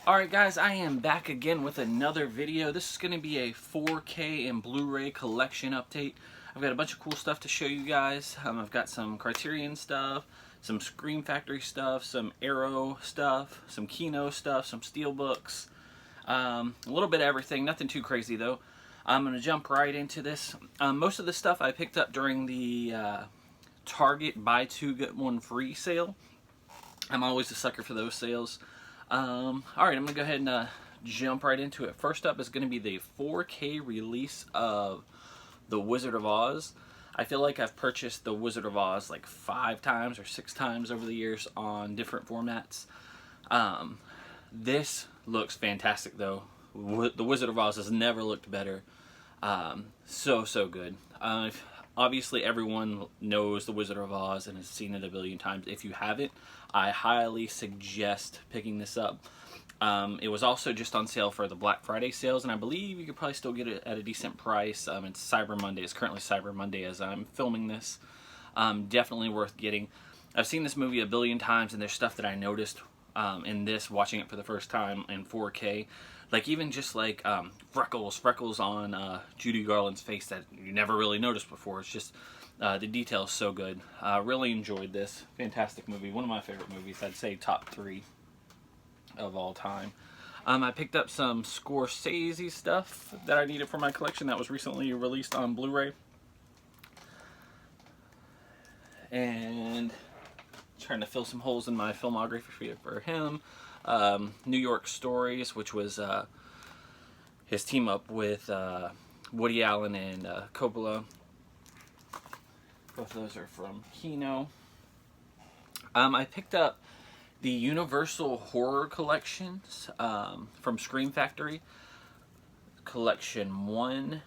Alright guys, I am back again with another video. This is going to be a 4K and Blu-ray collection update. I've got a bunch of cool stuff to show you guys. I've got some Criterion stuff, some Scream Factory stuff, some Arrow stuff, some Kino stuff, some Steelbooks, a little bit of everything. Nothing too crazy though. I'm going to jump right into this. Most of the stuff I picked up during the Target buy two get one free sale. I'm always a sucker for those sales. Alright, I'm going to go ahead and jump right into it. First up is going to be the 4K release of The Wizard of Oz. I feel like I've purchased The Wizard of Oz like 5 times or 6 times over the years on different formats. This looks fantastic though. The Wizard of Oz has never looked better. So good. Obviously everyone knows The Wizard of Oz and has seen it a billion times. If you haven't, I highly suggest picking this up. It was also just on sale for the Black Friday sales, and I believe you could probably still get it at a decent price. It's Cyber Monday. It's currently Cyber Monday as I'm filming this. Definitely worth getting. I've seen this movie a billion times, and there's stuff that I noticed in this, watching it for the first time in 4K. Like even just like freckles on Judy Garland's face that you never really noticed before. It's just the details so good. Really enjoyed this. Fantastic movie. One of my favorite movies. I'd say top 3 of all time. I picked up some Scorsese stuff that I needed for my collection that was recently released on Blu-ray. And trying to fill some holes in my filmography for him. New York Stories, which was his team up with Woody Allen and Coppola. Both of those are from Kino. I picked up the Universal Horror Collections from Scream Factory. Collection 1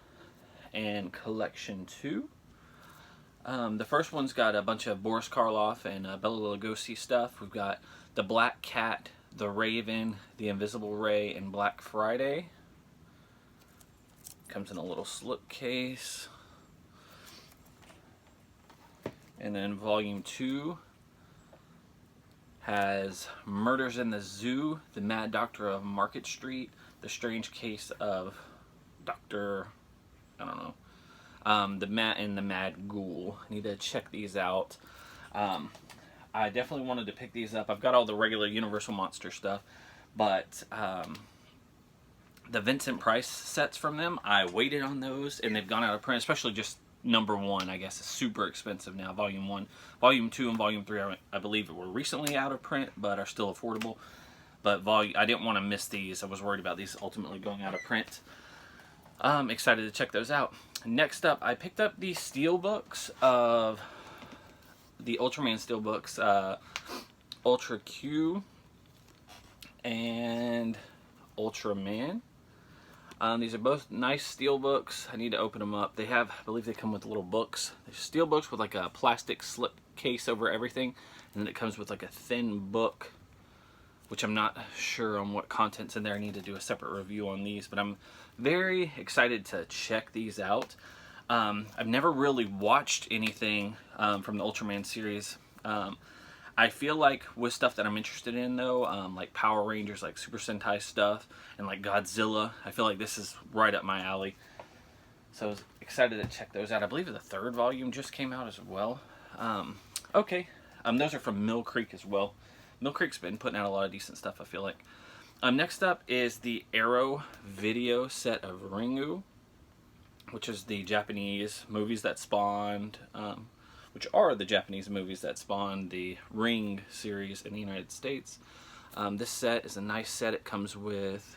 and Collection 2. The first one's got a bunch of Boris Karloff and Bela Lugosi stuff. We've got The Black Cat, The Raven, The Invisible Ray, and Black Friday. Comes in a little slipcase. And then Volume 2 has Murders in the Zoo, The Mad Doctor of Market Street, The Strange Case of Dr. I don't know. The Mad Ghoul. I need to check these out. I definitely wanted to pick these up. I've got all the regular Universal Monster stuff, but the Vincent Price sets from them, I waited on those, and they've gone out of print, especially just number 1, I guess, is super expensive now, Volume 1. Volume 2 and Volume 3, I believe, were recently out of print, but are still affordable. But I didn't want to miss these. I was worried about these ultimately going out of print. I'm excited to check those out. Next up, I picked up the Steelbooks of the Ultraman Steelbooks, Ultra Q and Ultraman. These are both nice Steelbooks. I need to open them up. They have, I believe they come with little books. They're Steelbooks with like a plastic slip case over everything, and then it comes with like a thin book, which I'm not sure on what content's in there. I need to do a separate review on these, but I'm very excited to check these out. I've never really watched anything from the Ultraman series. I feel like with stuff that I'm interested in though, like Power Rangers, like Super Sentai stuff, and like Godzilla, I feel like this is right up my alley. So I was excited to check those out. I believe the 3rd volume just came out as well. Okay, those are from Mill Creek as well. Mill Creek's been putting out a lot of decent stuff, I feel like. Next up is the Arrow video set of Ringu, which is the Japanese movies that spawned, which are the Japanese movies that spawned the Ring series in the United States. This set is a nice set. It comes with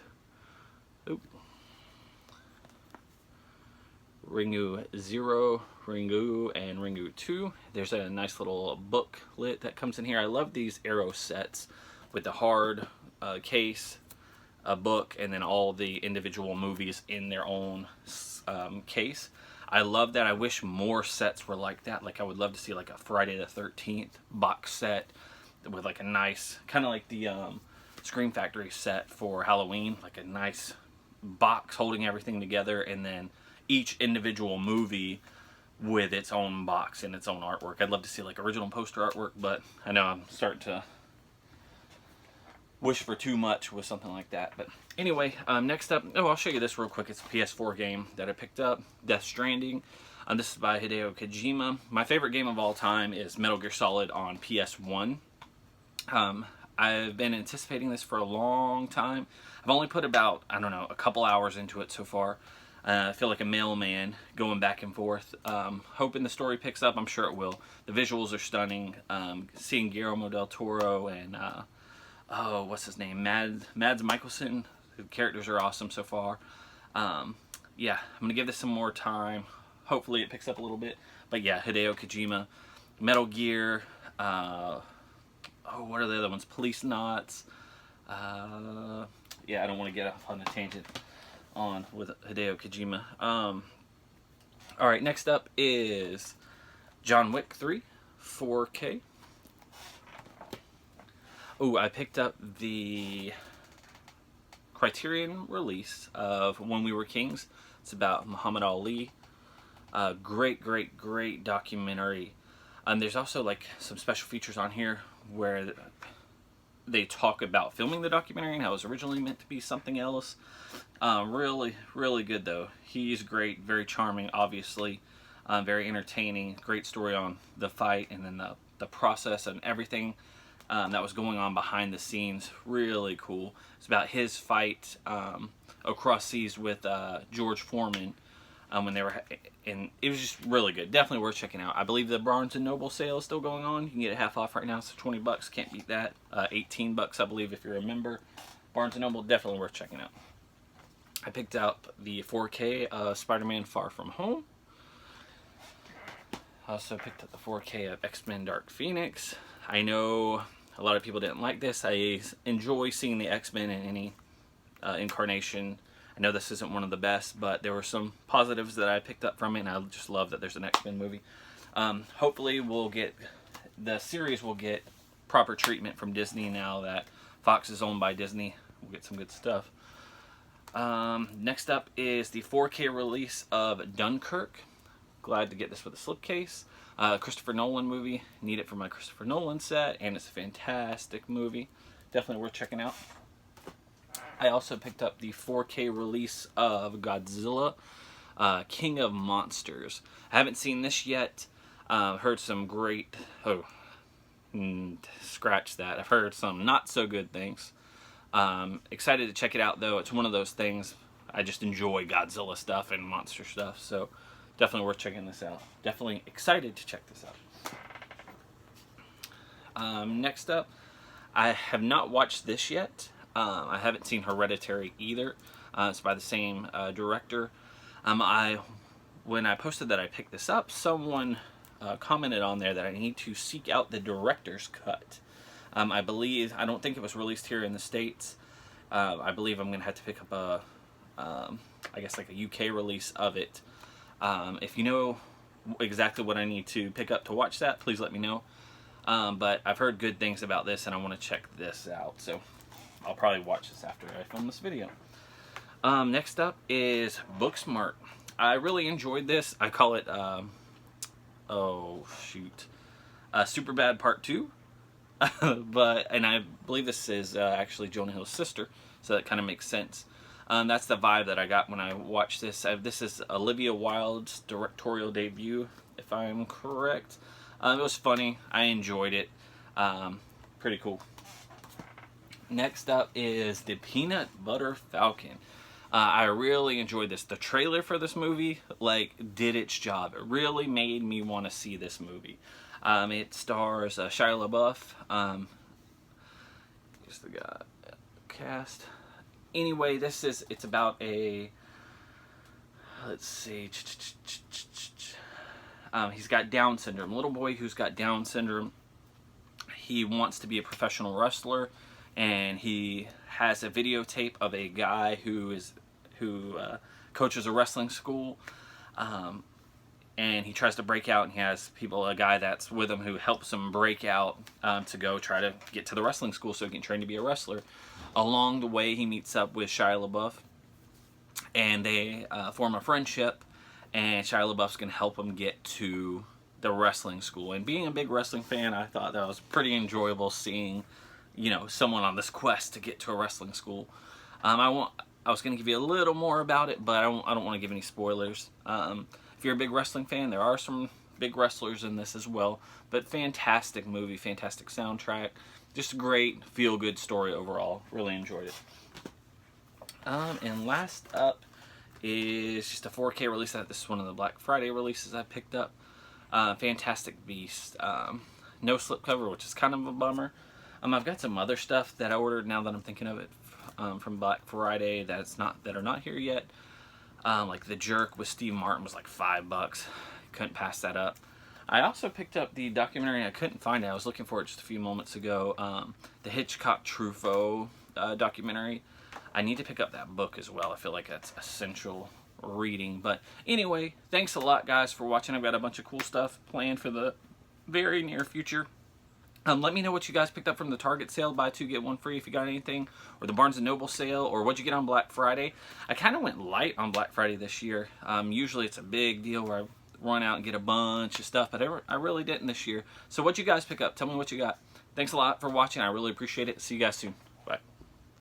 Ringu 0, Ringu, and Ringu 2. There's a nice little booklet that comes in here. I love these Arrow sets with the hard case, a book, and then all the individual movies in their own case. I love that. I wish more sets were like that. Like I would love to see like a Friday the 13th box set with like a nice, kind of like the Scream Factory set for Halloween, like a nice box holding everything together, and then each individual movie with its own box and its own artwork. I'd love to see like original poster artwork, but I know I'm starting to wish for too much with something like that. But anyway, next up, oh, I'll show you this real quick. It's a PS4 game that I picked up, Death Stranding. This is by Hideo Kojima. My favorite game of all time is Metal Gear Solid on PS1. I've been anticipating this for a long time. I've only put about, I don't know, a couple hours into it so far. I feel like a mailman going back and forth. Hoping the story picks up. I'm sure it will. The visuals are stunning. Seeing Guillermo del Toro and, oh, what's his name? Mads Mikkelsen. The characters are awesome so far. Yeah, I'm going to give this some more time. Hopefully it picks up a little bit. But yeah, Hideo Kojima. Metal Gear. Oh, what are the other ones? Police Knots. Yeah, I don't want to get off on a tangent on with Hideo Kojima. Alright, next up is John Wick 3 4K. Oh, I picked up the Criterion release of When We Were Kings. It's about Muhammad Ali. Great documentary. There's also like some special features on here where they talk about filming the documentary and how it was originally meant to be something else. Really good though. He's great, very charming, obviously, very entertaining. Great story on the fight and then the process and everything that was going on behind the scenes. Really cool. It's about his fight across seas with George Foreman when they were, and it was just really good. Definitely worth checking out. I believe the Barnes & Noble sale is still going on. You can get it half off right now, so $20. Can't beat that. $18, I believe, if you're a member. Barnes & Noble, definitely worth checking out. I picked up the 4K Spider-Man Far From Home. I also picked up the 4K of X-Men Dark Phoenix. I know a lot of people didn't like this. I enjoy seeing the X-Men in any incarnation. I know this isn't one of the best, but there were some positives that I picked up from it, and I just love that there's an X-Men movie. Hopefully the series will get proper treatment from Disney now that Fox is owned by Disney. We'll get some good stuff. Next up is the 4K release of Dunkirk. Glad to get this with a slipcase. Christopher Nolan movie. Need it for my Christopher Nolan set, and it's a fantastic movie. Definitely worth checking out. I also picked up the 4K release of Godzilla, King of Monsters. I haven't seen this yet. Heard some great... scratch that. I've heard some not so good things. Excited to check it out, though. It's one of those things. I just enjoy Godzilla stuff and monster stuff, so definitely worth checking this out. Definitely excited to check this out. Next up, I have not watched this yet. I haven't seen Hereditary either. It's by the same director. When I posted that I picked this up, someone commented on there that I need to seek out the director's cut. I don't think it was released here in the States. I believe I'm going to have to pick up I guess like a UK release of it. If you know exactly what I need to pick up to watch that, please let me know. But I've heard good things about this and I want to check this out. So I'll probably watch this after I film this video. Next up is Booksmart. I really enjoyed this. I call it, Superbad Part 2. And I believe this is actually Jonah Hill's sister, so that kind of makes sense. That's the vibe that I got when I watched this. This is Olivia Wilde's directorial debut, if I'm correct. It was funny. I enjoyed it. Pretty cool. Next up is the Peanut Butter Falcon. I really enjoyed this. The trailer for this movie, did its job. It really made me want to see this movie. It stars Shia LaBeouf. Here's the guy cast. Anyway, it's about a, let's see, he's got Down syndrome. A little boy who's got Down syndrome. He wants to be a professional wrestler, and he has a videotape of a guy who coaches a wrestling school. And he tries to break out, and he has a guy that's with him who helps him break out to go try to get to the wrestling school so he can train to be a wrestler. Along the way, he meets up with Shia LaBeouf, and they form a friendship, and Shia LaBeouf's going to help him get to the wrestling school. And being a big wrestling fan, I thought that was pretty enjoyable seeing, you know, someone on this quest to get to a wrestling school. I was going to give you a little more about it, but I don't want to give any spoilers. If you're a big wrestling fan, there are some big wrestlers in this as well. But fantastic movie, fantastic soundtrack. Just a great, feel-good story overall. Really enjoyed it. And last up is just a 4K release. This is one of the Black Friday releases I picked up. Fantastic Beast. No slipcover, which is kind of a bummer. I've got some other stuff that I ordered now that I'm thinking of it from Black Friday that are not here yet. Like The Jerk with Steve Martin was like $5. Couldn't pass that up. I also picked up the documentary. I couldn't find it. I was looking for it just a few moments ago. The Hitchcock Truffaut documentary. I need to pick up that book as well. I feel like that's essential reading. But anyway, thanks a lot, guys, for watching. I've got a bunch of cool stuff planned for the very near future. Let me know what you guys picked up from the Target sale, buy 2 get 1 free if you got anything, or the Barnes & Noble sale, or what'd you get on Black Friday. I kind of went light on Black Friday this year. Usually it's a big deal where I run out and get a bunch of stuff, but I really didn't this year. So what'd you guys pick up? Tell me what you got. Thanks a lot for watching. I really appreciate it. See you guys soon.